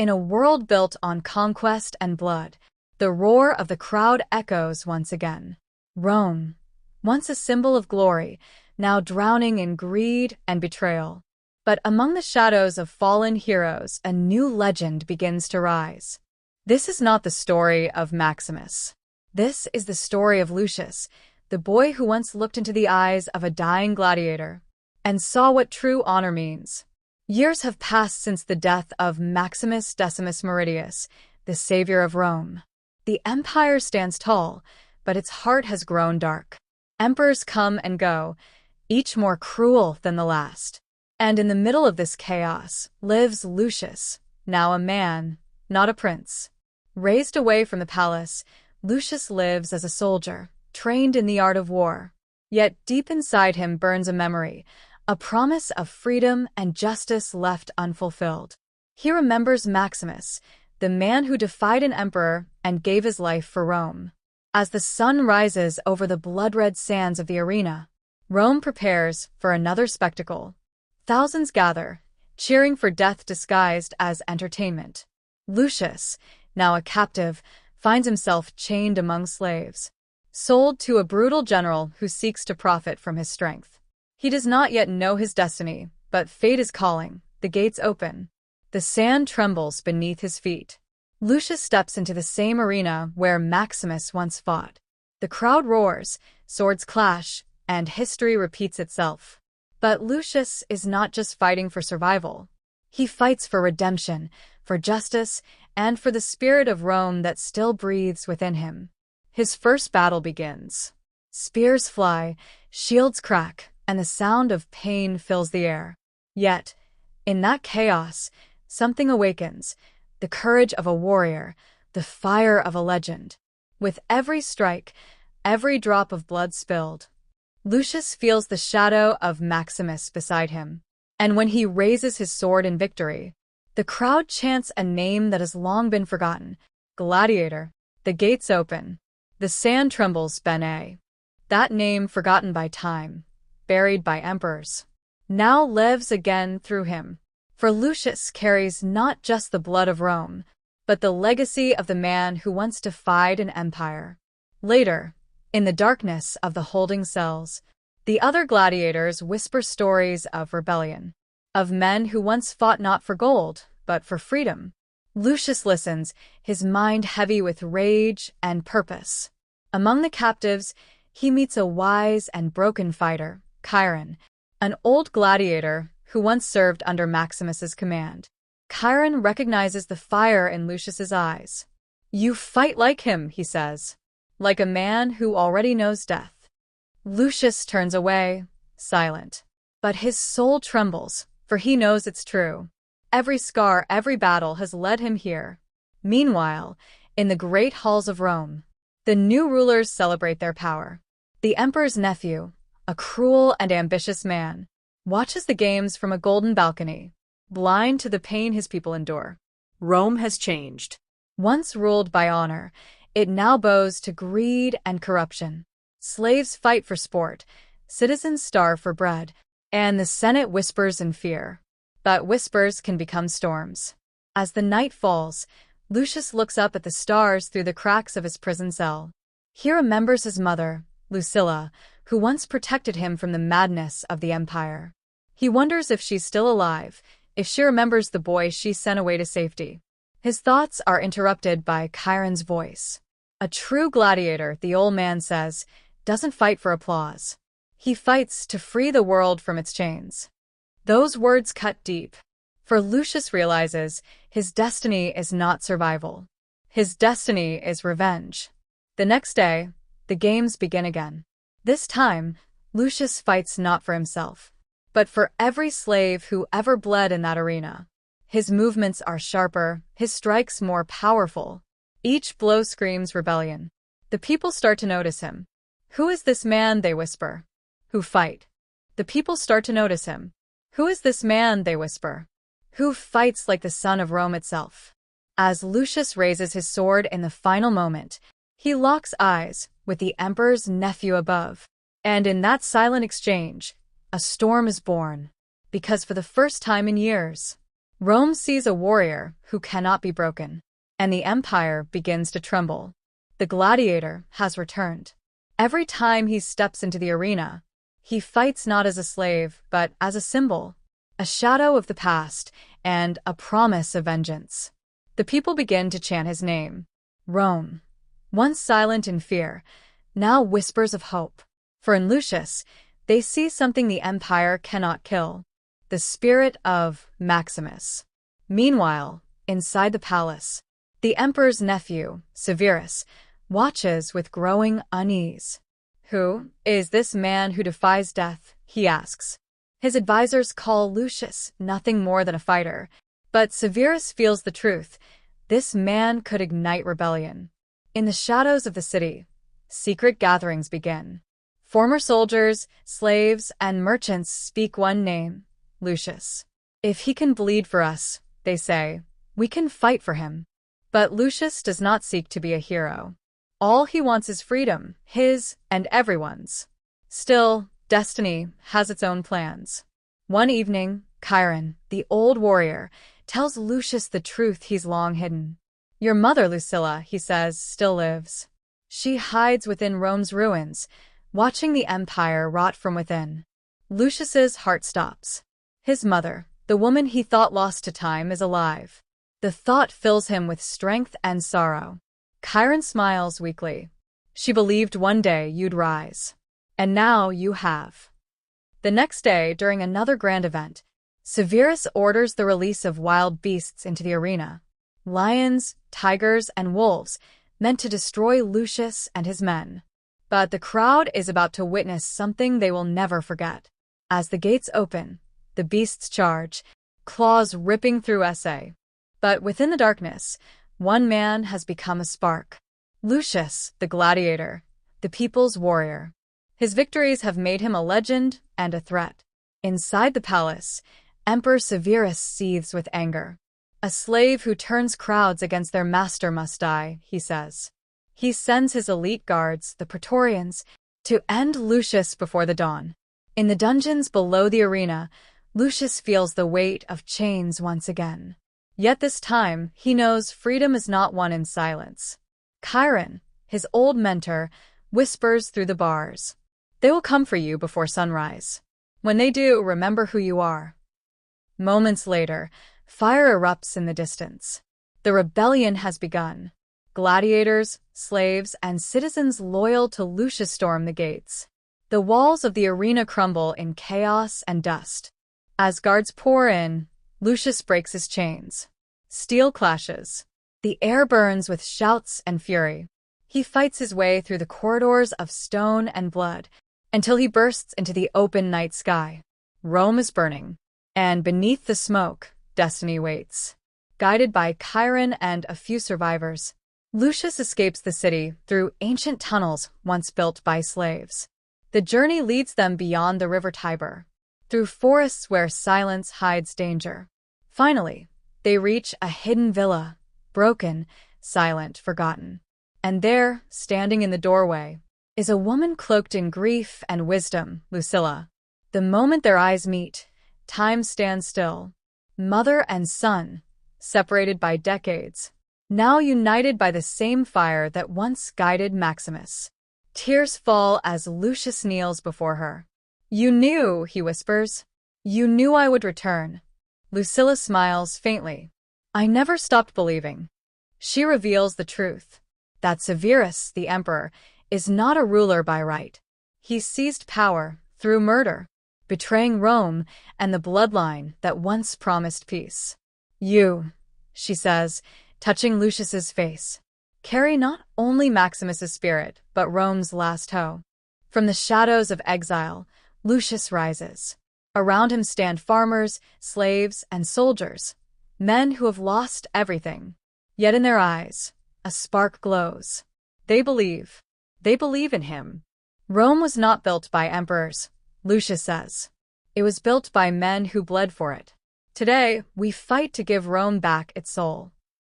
In a world built on conquest and blood, the roar of the crowd echoes once again. Rome, once a symbol of glory, now drowning in greed and betrayal. But among the shadows of fallen heroes, a new legend begins to rise. This is not the story of Maximus. This is the story of Lucius, the boy who once looked into the eyes of a dying gladiator and saw what true honor means. Years have passed since the death of Maximus Decimus Meridius, the savior of Rome. The empire stands tall, but its heart has grown dark. Emperors come and go, each more cruel than the last. And in the middle of this chaos lives Lucius, now a man, not a prince. Raised away from the palace, Lucius lives as a soldier, trained in the art of war. Yet deep inside him burns a memory, a promise of freedom and justice left unfulfilled. He remembers Maximus, the man who defied an emperor and gave his life for Rome. As the sun rises over the blood-red sands of the arena, Rome prepares for another spectacle. Thousands gather, cheering for death disguised as entertainment. Lucius, now a captive, finds himself chained among slaves, sold to a brutal general who seeks to profit from his strength. He does not yet know his destiny, but fate is calling. The gates open. The sand trembles beneath his feet. Lucius steps into the same arena where Maximus once fought. The crowd roars, swords clash, and history repeats itself. But Lucius is not just fighting for survival. He fights for redemption, for justice, and for the spirit of Rome that still breathes within him. His first battle begins. Spears fly, shields crack, and the sound of pain fills the air. Yet, in that chaos, something awakens, the courage of a warrior, the fire of a legend. With every strike, every drop of blood spilled, Lucius feels the shadow of Maximus beside him. And when he raises his sword in victory, the crowd chants a name that has long been forgotten: Gladiator. The gates open. The sand trembles, Bene. That name, forgotten by time, buried by emperors, now lives again through him. For Lucius carries not just the blood of Rome, but the legacy of the man who once defied an empire. Later, in the darkness of the holding cells, the other gladiators whisper stories of rebellion, of men who once fought not for gold, but for freedom. Lucius listens, his mind heavy with rage and purpose. Among the captives, he meets a wise and broken fighter, Chiron, an old gladiator who once served under Maximus's command. Chiron recognizes the fire in Lucius's eyes. "You fight like him," he says, "like a man who already knows death." Lucius turns away, silent. But his soul trembles, for he knows it's true. Every scar, every battle has led him here. Meanwhile, in the great halls of Rome, the new rulers celebrate their power. The emperor's nephew, a cruel and ambitious man, watches the games from a golden balcony, blind to the pain his people endure. Rome has changed. Once ruled by honor, it now bows to greed and corruption. Slaves fight for sport, citizens starve for bread, and the Senate whispers in fear. But whispers can become storms. As the night falls, Lucius looks up at the stars through the cracks of his prison cell. He remembers his mother, Lucilla, who once protected him from the madness of the empire. He wonders if she's still alive, if she remembers the boy she sent away to safety. His thoughts are interrupted by Chiron's voice. A true gladiator, the old man says, doesn't fight for applause. He fights to free the world from its chains. Those words cut deep, for Lucius realizes his destiny is not survival. His destiny is revenge. The next day, the games begin again. This time, Lucius fights not for himself, but for every slave who ever bled in that arena. His movements are sharper, his strikes more powerful. Each blow screams rebellion. The people start to notice him. "Who is this man?" they whisper. "Who fight?" The people start to notice him. "Who is this man?" they whisper. "Who fights like the son of Rome itself?" As Lucius raises his sword in the final moment, he locks eyes with the emperor's nephew above. And in that silent exchange, a storm is born. Because for the first time in years, Rome sees a warrior who cannot be broken, and the empire begins to tremble. The gladiator has returned. Every time he steps into the arena, he fights not as a slave, but as a symbol, a shadow of the past, and a promise of vengeance. The people begin to chant his name. Rome, once silent in fear, now whispers of hope. For in Lucius, they see something the empire cannot kill: the spirit of Maximus. Meanwhile, inside the palace, the emperor's nephew, Severus, watches with growing unease. "Who is this man who defies death?" he asks. His advisors call Lucius nothing more than a fighter, but Severus feels the truth. This man could ignite rebellion. In the shadows of the city, secret gatherings begin. Former soldiers, slaves, and merchants speak one name: Lucius. "If he can bleed for us," they say, "we can fight for him." But Lucius does not seek to be a hero. All he wants is freedom, his and everyone's. Still, destiny has its own plans. One evening, Chiron, the old warrior, tells Lucius the truth he's long hidden. "Your mother, Lucilla," he says, "still lives. She hides within Rome's ruins, watching the empire rot from within." Lucius's heart stops. His mother, the woman he thought lost to time, is alive. The thought fills him with strength and sorrow. Chiron smiles weakly. "She believed one day you'd rise. And now you have." The next day, during another grand event, Severus orders the release of wild beasts into the arena. Lions, tigers, and wolves, meant to destroy Lucius and his men. But the crowd is about to witness something they will never forget. As the gates open, the beasts charge, claws ripping through SA. But within the darkness, one man has become a spark. Lucius, the gladiator, the people's warrior. His victories have made him a legend and a threat. Inside the palace, Emperor Severus seethes with anger. "A slave who turns crowds against their master must die," he says. He sends his elite guards, the Praetorians, to end Lucius before the dawn. In the dungeons below the arena, Lucius feels the weight of chains once again. Yet this time, he knows freedom is not won in silence. Chiron, his old mentor, whispers through the bars. "They will come for you before sunrise. When they do, remember who you are." Moments later, fire erupts in the distance. The rebellion has begun. Gladiators, slaves, and citizens loyal to Lucius storm the gates. The walls of the arena crumble in chaos and dust. As guards pour in, Lucius breaks his chains. Steel clashes. The air burns with shouts and fury. He fights his way through the corridors of stone and blood, until he bursts into the open night sky. Rome is burning, and beneath the smoke, destiny waits. Guided by Chiron and a few survivors, Lucius escapes the city through ancient tunnels once built by slaves. The journey leads them beyond the river Tiber, through forests where silence hides danger. Finally, they reach a hidden villa, broken, silent, forgotten. And there, standing in the doorway, is a woman cloaked in grief and wisdom, Lucilla. The moment their eyes meet, time stands still. Mother and son, separated by decades, now united by the same fire that once guided Maximus. Tears fall as Lucius kneels before her. "You knew," he whispers. "You knew I would return." Lucilla smiles faintly. "I never stopped believing." She reveals the truth, that Severus, the emperor, is not a ruler by right. He seized power through murder, betraying Rome and the bloodline that once promised peace. "You," she says, touching Lucius's face, "carry not only Maximus's spirit, but Rome's last hope." From the shadows of exile, Lucius rises. Around him stand farmers, slaves, and soldiers, men who have lost everything. Yet in their eyes, a spark glows. They believe. They believe in him. Rome was not built by emperors, Lucius says. It was built by men who bled for it. Today, we fight to give Rome back its soul.